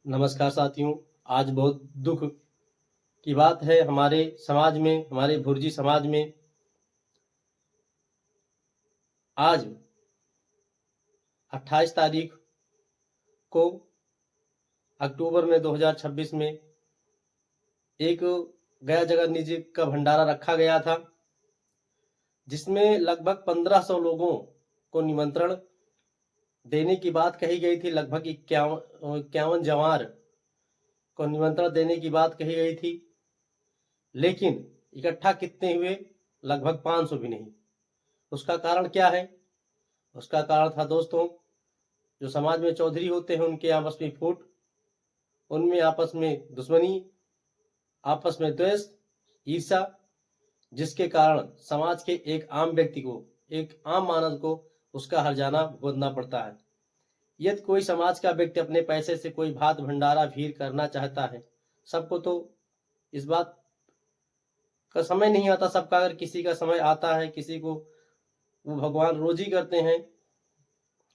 नमस्कार साथियों। आज बहुत दुख की बात है हमारे समाज में, हमारे भुर्जी समाज में। आज 28 तारीख को अक्टूबर में 2026 में एक गया जगन्नाथ जी का भंडारा रखा गया था, जिसमें लगभग 1500 लोगों को निमंत्रण देने की बात कही गई थी। लगभग 51 जवार को निमंत्रण देने की बात कही गई थी, लेकिन इकट्ठा कितने हुए? लगभग 500 भी नहीं। उसका कारण क्या है? उसका कारण था दोस्तों, जो समाज में चौधरी होते हैं उनके आपस में फूट, उनमें आपस में दुश्मनी, आपस में द्वेष, ईर्ष्या, जिसके कारण समाज के एक आम व्यक्ति को, एक आम मानव को उसका हर्जाना भुगतना पड़ता है। यदि कोई समाज का व्यक्ति अपने पैसे से कोई भात भंडारा भीड़ करना चाहता है, सबको तो इस बात का समय नहीं आता। सबका अगर किसी का समय आता है, किसी को वो भगवान रोजी करते हैं,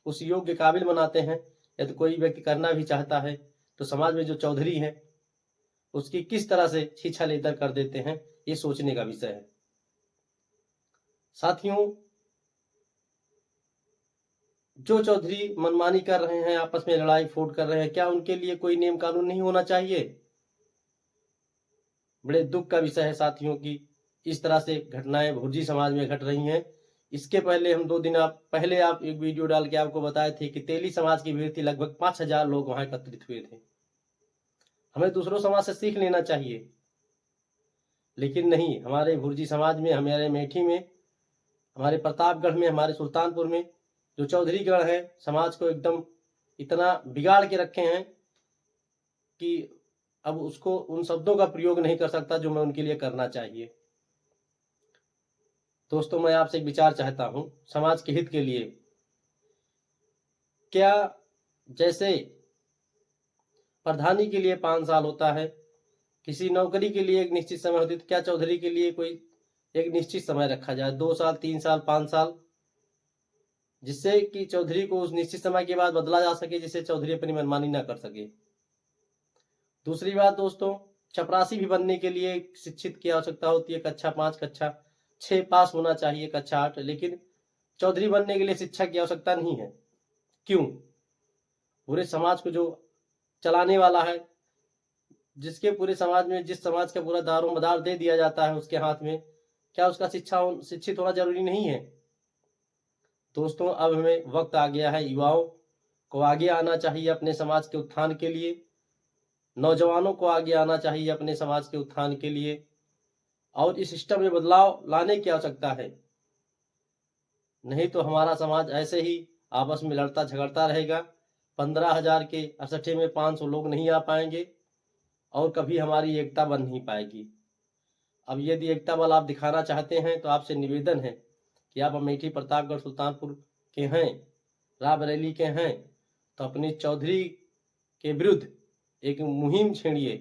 उस योग्य काबिल बनाते हैं। यदि कोई व्यक्ति करना भी चाहता है तो समाज में जो चौधरी हैं उसकी किस तरह से छीछा लेतर कर देते हैं, ये सोचने का विषय है। साथियों, जो चौधरी मनमानी कर रहे हैं, आपस में लड़ाई फूट कर रहे हैं, क्या उनके लिए कोई नियम कानून नहीं होना चाहिए? बड़े दुख का विषय है साथियों की इस तरह से घटनाएं भुर्जी समाज में घट रही हैं। इसके पहले हम 2 दिन पहले एक वीडियो डाल के आपको बताए थे कि तेली समाज की भीड़ थी, लगभग 5000 लोग वहां एकत्रित हुए थे। हमें दूसरों समाज से सीख लेना चाहिए, लेकिन नहीं। हमारे भुर्जी समाज में, हमारे मेठी में, हमारे प्रतापगढ़ में, हमारे सुल्तानपुर में जो चौधरी गण है, समाज को एकदम इतना बिगाड़ के रखे हैं कि अब उसको उन शब्दों का प्रयोग नहीं कर सकता जो मैं उनके लिए करना चाहिए। दोस्तों, मैं आपसे एक विचार चाहता हूं समाज के हित के लिए। क्या जैसे प्रधानी के लिए 5 साल होता है, किसी नौकरी के लिए एक निश्चित समय होती है, तो क्या चौधरी के लिए कोई एक निश्चित समय रखा जाए? 2 साल, 3 साल, 5 साल, जिससे कि चौधरी को उस निश्चित समय के बाद बदला जा सके, जिससे चौधरी अपनी मनमानी ना कर सके। दूसरी बात दोस्तों, चपरासी भी बनने के लिए शिक्षित की आवश्यकता होती है। कक्षा 5, कक्षा 6 पास होना चाहिए, कक्षा 8, लेकिन चौधरी बनने के लिए शिक्षा की आवश्यकता नहीं है। क्यों? पूरे समाज को जो चलाने वाला है, जिसके पूरे समाज में, जिस समाज का पूरा दारोमदार दे दिया जाता है उसके हाथ में, क्या उसका शिक्षित होना जरूरी नहीं है? दोस्तों, अब हमें वक्त आ गया है, युवाओं को आगे आना चाहिए अपने समाज के उत्थान के लिए, नौजवानों को आगे आना चाहिए अपने समाज के उत्थान के लिए, और इस सिस्टम में बदलाव लाने की आवश्यकता है। नहीं तो हमारा समाज ऐसे ही आपस में लड़ता झगड़ता रहेगा। 15,000 के असठे में 500 लोग नहीं आ पाएंगे और कभी हमारी एकता बन नहीं पाएगी। अब यदि एकता बल आप दिखाना चाहते हैं तो आपसे निवेदन है कि आप अमेठी, प्रतापगढ़, सुल्तानपुर के हैं, रायबरेली के हैं, तो अपने चौधरी के विरुद्ध एक मुहिम छेड़िए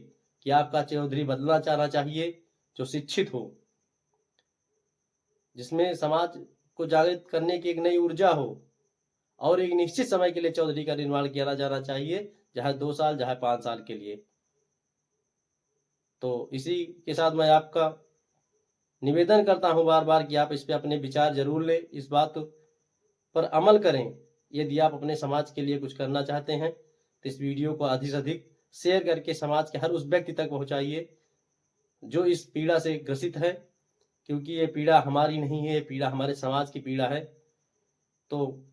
कि आपका चौधरी बदलना चाहना चाहिए, जो शिक्षित हो, जिसमें समाज को जागृत करने की एक नई ऊर्जा हो, और एक निश्चित समय के लिए चौधरी का निर्माण किया जाना चाहिए, चाहे 2 साल, चाहे 5 साल के लिए। तो इसी के साथ मैं आपका निवेदन करता हूं बार बार कि आप इस पे अपने विचार जरूर लें, इस बात पर अमल करें। यदि आप अपने समाज के लिए कुछ करना चाहते हैं तो इस वीडियो को अधिक से अधिक शेयर करके समाज के हर उस व्यक्ति तक पहुंचाइए जो इस पीड़ा से ग्रसित है, क्योंकि ये पीड़ा हमारी नहीं है, ये पीड़ा हमारे समाज की पीड़ा है। तो